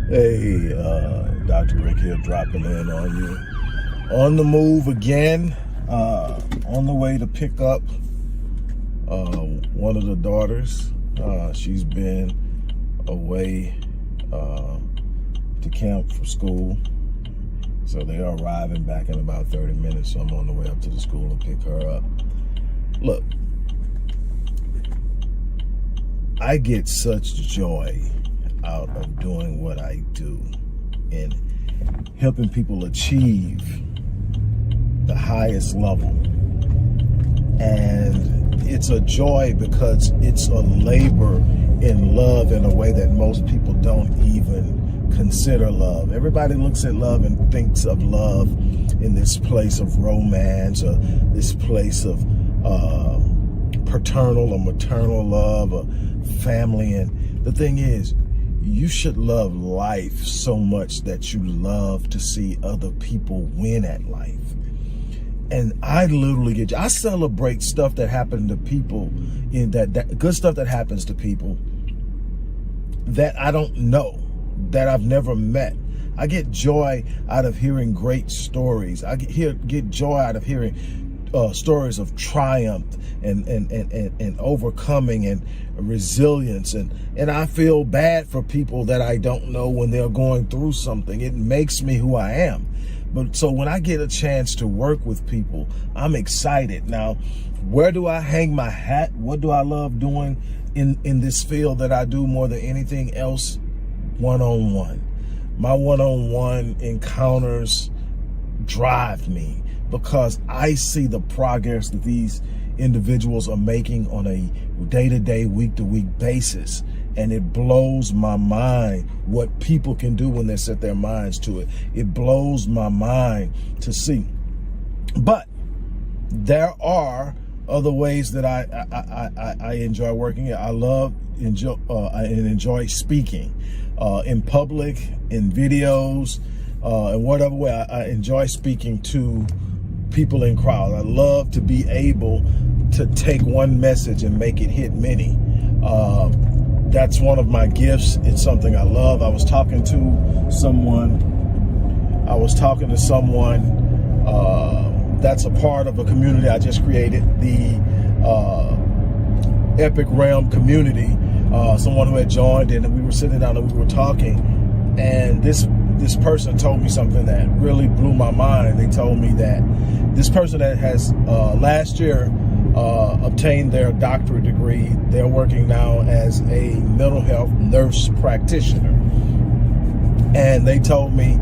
Hey, Dr. Rick here, dropping in on you. On the move again, on the way to pick up one of the daughters. She's been away to camp for school. So they are arriving back in about 30 minutes. So I'm on the way up to the school and pick her up. Look, I get such joy out of doing what I do and helping people achieve the highest level. And it's a joy because it's a labor in love in a way that most people don't even consider love. Everybody looks at love and thinks of love in this place of romance or this place of paternal or maternal love or family. And the thing is, you should love life so much that you love to see other people win at life. And I literally I celebrate stuff that happened to people, in that good stuff that happens to people that I don't know, that I've never met. I get joy out of hearing great stories. I get joy out of hearing stories of triumph and overcoming and resilience, and I feel bad for people that I don't know when they're going through something. It makes me who I am. But so when I get a chance to work with people, I'm excited. Now, where do I hang my hat? What do I love doing in this field that I do more than anything else? One-on-one. My one-on-one encounters drive me, because I see the progress that these individuals are making on a day-to-day, week-to-week basis. And it blows my mind what people can do when they set their minds to it. It blows my mind to see. But there are other ways that I enjoy working. I enjoy speaking in public, in videos, in whatever way. I enjoy speaking to people in crowds. I love to be able to take one message and make it hit many. That's one of my gifts. It's something I love. I was talking to someone that's a part of a community I just created, the Epic Realm community. Someone who had joined, and we were sitting down and we were talking, and this person told me something that really blew my mind. They told me that this person that has last year obtained their doctorate degree, they're working now as a mental health nurse practitioner. And they told me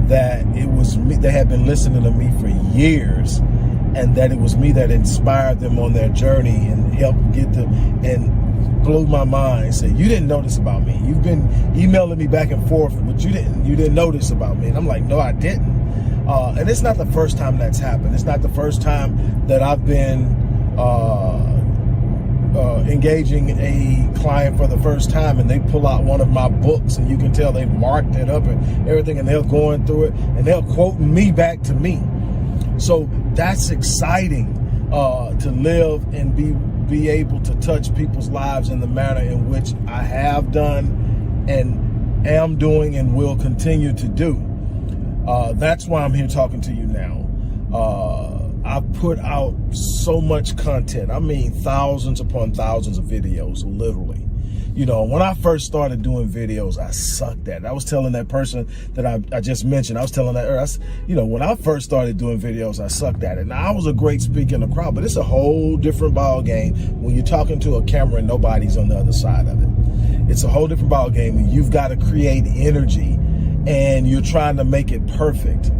that it was me, they had been listening to me for years, and that it was me that inspired them on their journey and helped get them, and blew my mind. Said, you didn't know this about me. You've been emailing me back and forth, but you didn't know this about me. And I'm like, no, I didn't. And it's not the first time that's happened. It's not the first time that I've been engaging a client for the first time and they pull out one of my books, and you can tell they've marked it up and everything, and they're going through it and they're quoting me back to me. So that's exciting, to live and be able to touch people's lives in the manner in which I have done and am doing and will continue to do. That's why I'm here talking to you now. I've put out so much content. I mean, thousands upon thousands of videos, literally. You know, when I first started doing videos, I sucked at it. I was telling that person that I just mentioned, I was telling that, you know, when I first started doing videos, I sucked at it. Now, I was a great speaker in the crowd, but it's a whole different ball game when you're talking to a camera and nobody's on the other side of it. It's a whole different ball game, and you've got to create energy, and you're trying to make it perfect.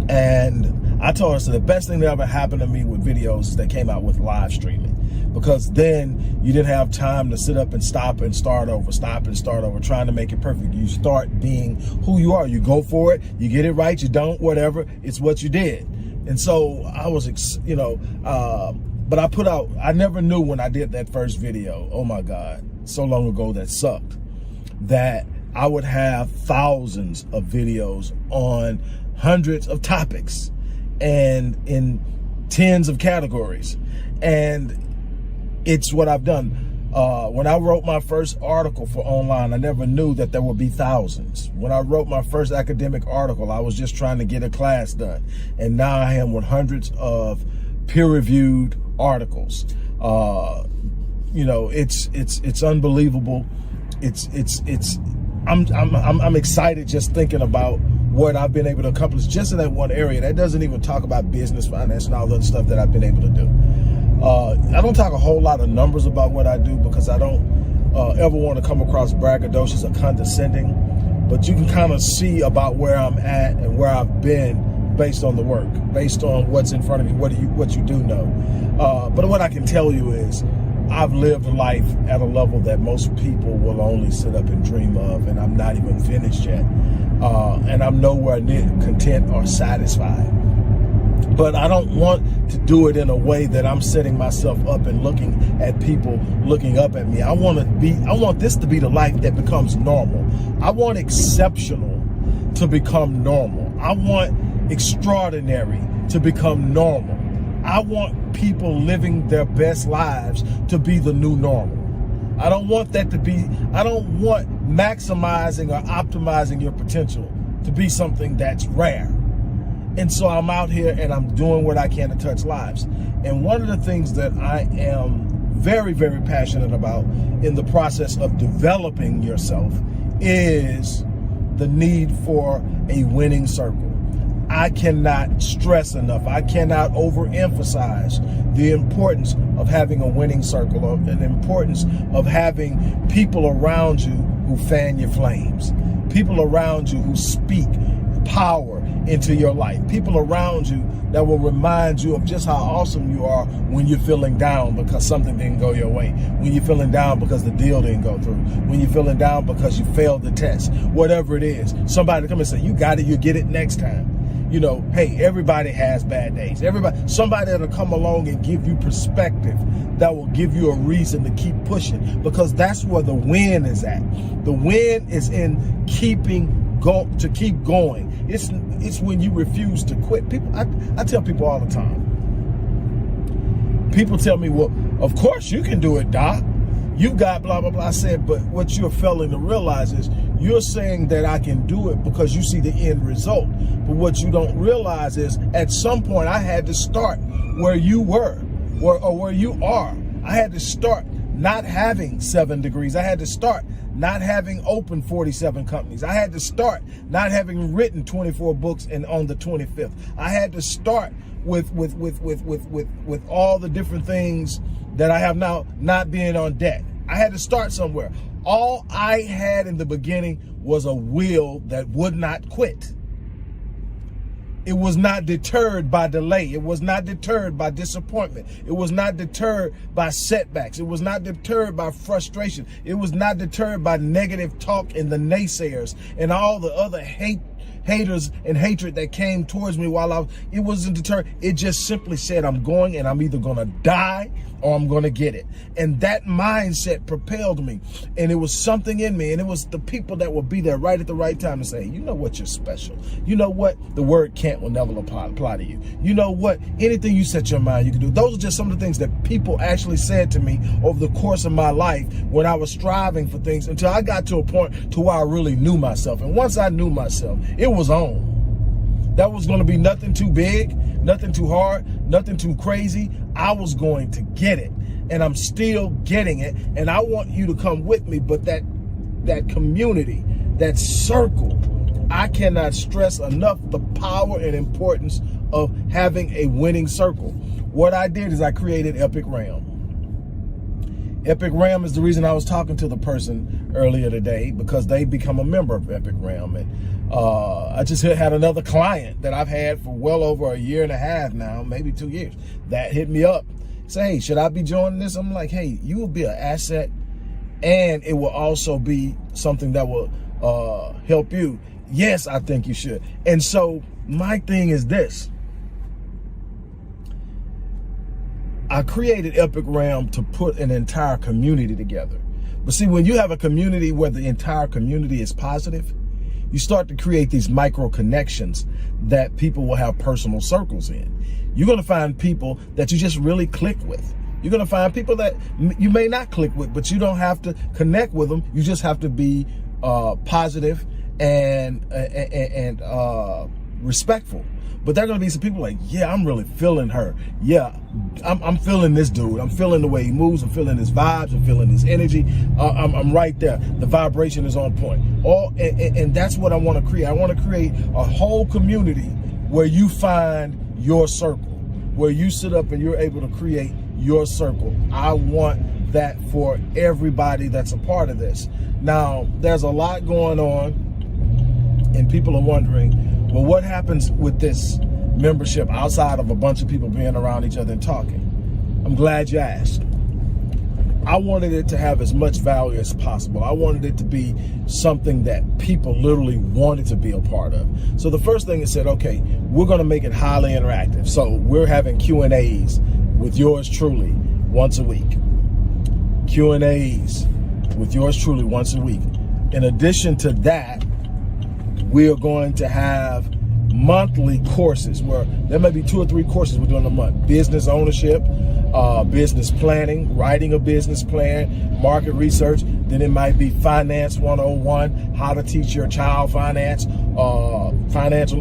And I told her, so the best thing that ever happened to me with videos is they came out with live streaming, because then you didn't have time to sit up and stop and start over, trying to make it perfect. You start being who you are. You go for it. You get it right. You don't, whatever. It's what you did. And so I was, you know, but I never knew when I did that first video, oh my God, so long ago that sucked, that I would have thousands of videos on hundreds of topics and in tens of categories. And it's what I've done. When I wrote my first article for online, I never knew that there would be thousands. When I wrote my first academic article, I was just trying to get a class done. And now I am with hundreds of peer-reviewed articles. You know, it's unbelievable. I'm excited just thinking about what I've been able to accomplish just in that one area. That doesn't even talk about business, finance, and all the other stuff that I've been able to do. I don't talk a whole lot of numbers about what I do because I don't ever want to come across braggadocious or condescending, but you can kind of see about where I'm at and where I've been based on the work, based on what's in front of me, what you do know. But what I can tell you is I've lived life at a level that most people will only sit up and dream of, and I'm not even finished yet. And I'm nowhere near content or satisfied. But I don't want to do it in a way that I'm setting myself up and looking at people looking up at me. I want this to be the life that becomes normal. I want exceptional to become normal. I want extraordinary to become normal. I want people living their best lives to be the new normal. I don't want maximizing or optimizing your potential to be something that's rare. And so I'm out here and I'm doing what I can to touch lives. And one of the things that I am very, very passionate about in the process of developing yourself is the need for a winning circle. I cannot stress enough, I cannot overemphasize the importance of having a winning circle, and the importance of having people around you who fan your flames, people around you who speak power into your life, people around you that will remind you of just how awesome you are when you're feeling down because something didn't go your way, when you're feeling down because the deal didn't go through, when you're feeling down because you failed the test, whatever it is. Somebody come and say, you got it, you get it next time. You know, hey, everybody has bad days. Somebody that'll come along and give you perspective that will give you a reason to keep pushing, because that's where the win is at. The win is in keep going. It's when you refuse to quit. People, I tell people all the time. People tell me, well, of course you can do it, Doc. You got blah, blah, blah. I said, but what you're failing to realize is you're saying that I can do it because you see the end result. But what you don't realize is at some point I had to start where you were or where you are. I had to start not having 7 degrees. I had to start not having opened 47 companies. I had to start not having written 24 books and on the 25th. I had to start with all the different things that I have now, not being on debt. I had to start somewhere. All I had in the beginning was a will that would not quit. It was not deterred by delay. It was not deterred by disappointment. It was not deterred by setbacks. It was not deterred by frustration. It was not deterred by negative talk and the naysayers and all the other haters and hatred that came towards me it wasn't deterred. It just simply said, I'm going, and I'm either going to die or I'm going to get it. And that mindset propelled me. And it was something in me. And it was the people that would be there right at the right time to say, you know what, you're special. You know what, the word can't will never apply to you. You know what, anything you set your mind, you can do. Those are just some of the things that people actually said to me over the course of my life when I was striving for things, until I got to a point to where I really knew myself. And once I knew myself, it was on. That was going to be nothing too big, nothing too hard, nothing too crazy. I was going to get it, and I'm still getting it. And I want you to come with me. But that community, that circle, I cannot stress enough the power and importance of having a winning circle. What I did is I created Epic Realm. Epic Realm is the reason I was talking to the person earlier today, because they become a member of Epic Realm. And I just had another client that I've had for well over 1.5 years now, maybe 2 years, that hit me up. Say, hey, should I be joining this? I'm like, hey, you will be an asset, and it will also be something that will help you. Yes, I think you should. And so my thing is this. I created Epic Realm to put an entire community together. But see, when you have a community where the entire community is positive, you start to create these micro connections that people will have personal circles in. You're going to find people that you just really click with, You're going to find people that you may not click with, but you don't have to connect with them. You just have to be positive and respectful. But there are going to be some people like, yeah, I'm really feeling her. Yeah, I'm feeling this dude. I'm feeling the way he moves. I'm feeling his vibes. I'm feeling his energy. I'm right there. The vibration is on point. And that's what I want to create. I want to create a whole community where you find your circle, where you sit up and you're able to create your circle. I want that for everybody that's a part of this. Now, there's a lot going on, and people are wondering, well, what happens with this membership outside of a bunch of people being around each other and talking? I'm glad you asked. I wanted it to have as much value as possible. I wanted it to be something that people literally wanted to be a part of. So the first thing is said, okay, we're going to make it highly interactive. So we're having Q&As with yours truly once a week. Q&As with yours truly once a week. In addition to that, we are going to have monthly courses where there may be 2 or 3 courses we're doing a month. Business ownership, business planning, writing a business plan, market research. Then it might be finance 101, how to teach your child finance, financial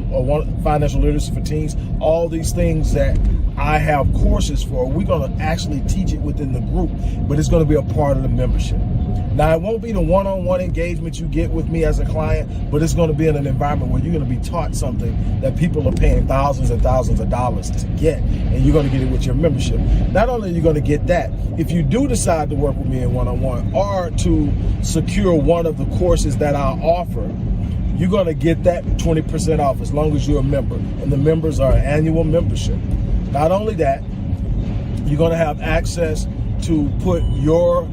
literacy for teens. All these things that I have courses for, we're going to actually teach it within the group, but it's going to be a part of the membership. Now, it won't be the one-on-one engagement you get with me as a client, but it's going to be in an environment where you're going to be taught something that people are paying thousands and thousands of dollars to get, and you're going to get it with your membership. Not only are you going to get that, if you do decide to work with me in one-on-one or to secure one of the courses that I offer, you're going to get that 20% off as long as you're a member, and the members are an annual membership. Not only that, you're going to have access to put your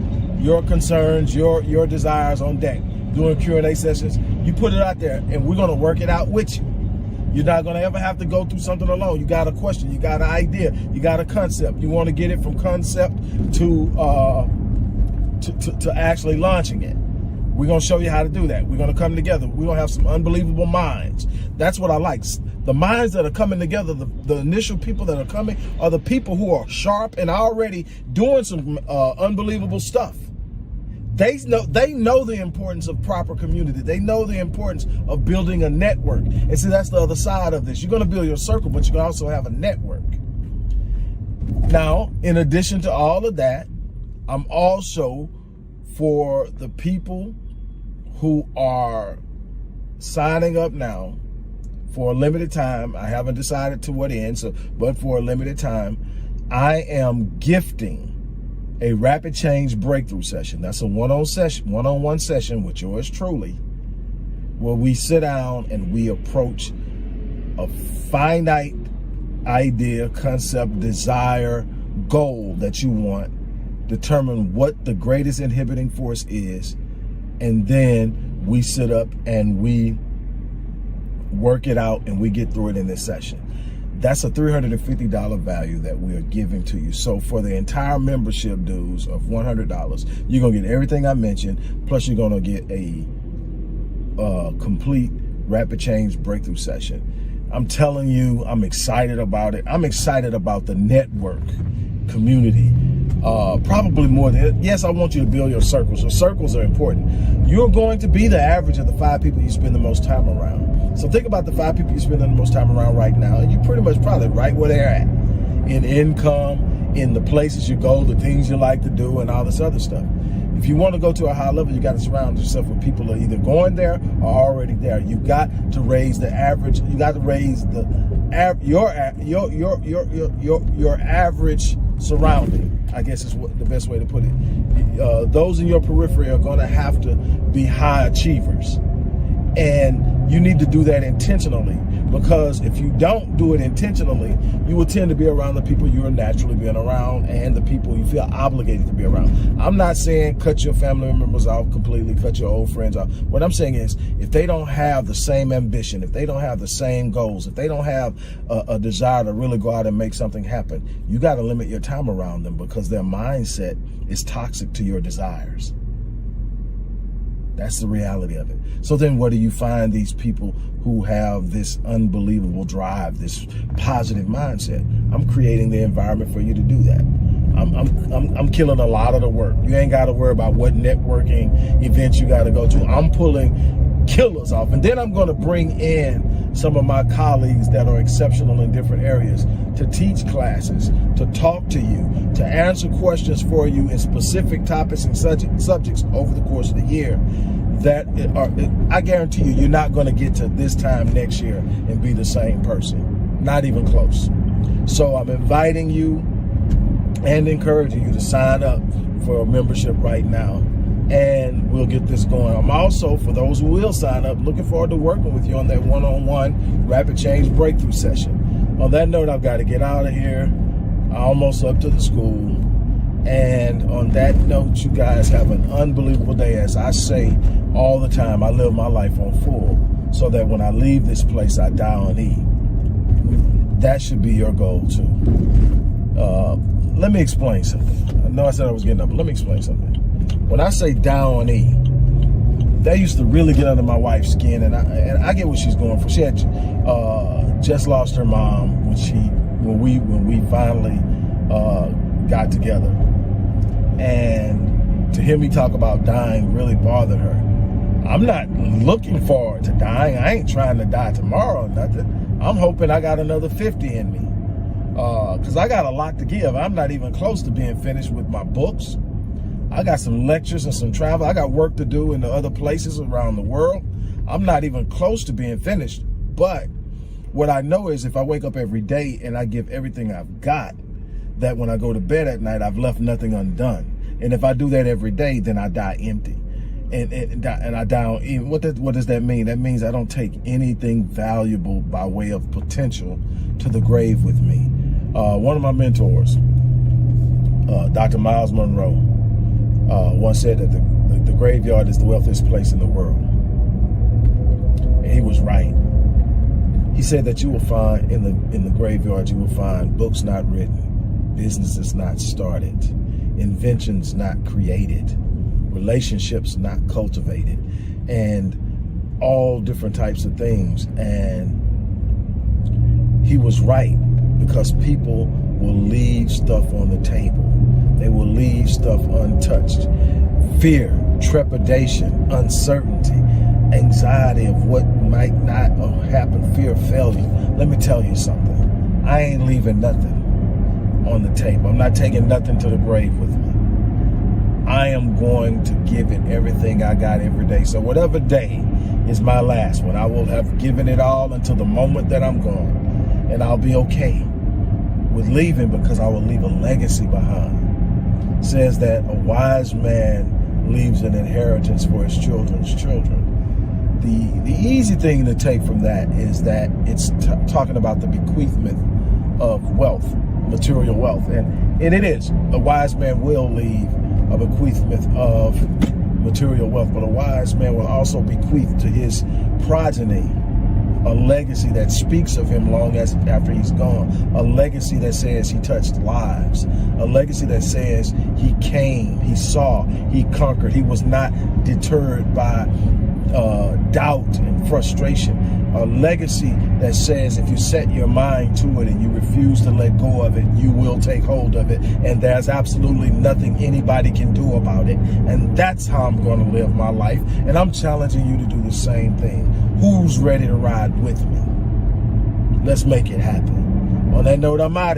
concerns, your desires on deck. Doing Q&A sessions, you put it out there and we're going to work it out with you. You're not going to ever have to go through something alone. You got a question, you got an idea, you got a concept. You want to get it from concept to actually launching it. We're going to show you how to do that. We're going to come together. We're going to have some unbelievable minds. That's what I like. The minds that are coming together, the initial people that are coming are the people who are sharp and already doing some unbelievable stuff. They know the importance of proper community. They know the importance of building a network. And see, that's the other side of this. You're going to build your circle, but you can also have a network. Now, in addition to all of that, I'm also for the people who are signing up now for a limited time. I haven't decided to what end, but for a limited time, I am gifting a rapid change breakthrough session. That's a one-on-one session with yours truly, where we sit down and we approach a finite idea, concept, desire, goal that you want, determine what the greatest inhibiting force is, and then we sit up and we work it out and we get through it in this session. That's a $350 value that we are giving to you. So for the entire membership dues of $100, you're going to get everything I mentioned, plus you're going to get a complete rapid change breakthrough session. I'm telling you, I'm excited about it. I'm excited about the network community. Probably more than, yes, I want you to build your circles. Your circles are important. You're going to be the average of the 5 people you spend the most time around. So think about the 5 people you're spending the most time around right now, and you're pretty much probably right where they're at in income, in the places you go, the things you like to do, and all this other stuff. If you want to go to a high level, you got to surround yourself with people who are either going there or already there. You got to raise the average. You got to raise your average surrounding, I guess is the best way to put it. Those in your periphery are going to have to be high achievers. And you need to do that intentionally, because if you don't do it intentionally, you will tend to be around the people you are naturally being around and the people you feel obligated to be around. I'm not saying cut your family members off completely, cut your old friends off. What I'm saying is, if they don't have the same ambition, if they don't have the same goals, if they don't have a desire to really go out and make something happen, you got to limit your time around them, because their mindset is toxic to your desires. That's the reality of it. So then where do you find these people who have this unbelievable drive, this positive mindset? I'm creating the environment for you to do that. I'm killing a lot of the work. You ain't got to worry about what networking events you got to go to. I'm pulling killers off. And then I'm going to bring in some of my colleagues that are exceptional in different areas to teach classes, to talk to you, to answer questions for you in specific topics and subjects over the course of the year that I guarantee you, you're not going to get to this time next year and be the same person. Not even close. So I'm inviting you and encouraging you to sign up for a membership right now, and we'll get this going. I'm also, for those who will sign up, looking forward to working with you on that one-on-one rapid change breakthrough session. On that note, I've got to get out of here. I'm almost up to the school. And on that note, you guys have an unbelievable day. As I say all the time, I live my life on full so that when I leave this place, I die on E. That should be your goal too. Let me explain something. I know I said I was getting up, but let me explain something. When I say die on E, that used to really get under my wife's skin, and I get what she's going for. She had just lost her mom when we finally got together, and to hear me talk about dying really bothered her. I'm not looking forward to dying. I ain't trying to die tomorrow or nothing. I'm hoping I got another 50 in me, because I got a lot to give. I'm not even close to being finished with my books. I got some lectures and some travel. I got work to do in the other places around the world. I'm not even close to being finished. But what I know is if I wake up every day and I give everything I've got, that when I go to bed at night, I've left nothing undone. And if I do that every day, then I die empty. And I die on even. What does that mean? That means I don't take anything valuable by way of potential to the grave with me. One of my mentors, Dr. Miles Monroe, once said that the graveyard is the wealthiest place in the world. And he was right. He said that you will find in the graveyard, you will find books not written, businesses not started, inventions not created, relationships not cultivated, and all different types of things. And he was right, because people will leave stuff on the table. They will leave stuff untouched. Fear, trepidation, uncertainty, anxiety of what might not happen, fear of failure. Let me tell you something. I ain't leaving nothing on the table. I'm not taking nothing to the grave with me. I am going to give it everything I got every day. So whatever day is my last one, I will have given it all until the moment that I'm gone. And I'll be okay with leaving, because I will leave a legacy behind. It says that a wise man leaves an inheritance for his children's children. The easy thing to take from that is that it's talking about the bequeathment of wealth, material wealth. And it is. A wise man will leave a bequeathment of material wealth, but a wise man will also bequeath to his progeny a legacy that speaks of him long after he's gone, a legacy that says he touched lives, a legacy that says he came, he saw, he conquered, he was not deterred by doubt and frustration, a legacy that says if you set your mind to it and you refuse to let go of it, you will take hold of it, and there's absolutely nothing anybody can do about it. And that's how I'm going to live my life, and I'm challenging you to do the same thing. Who's ready to ride with me? Let's make it happen. On that note, I'm out.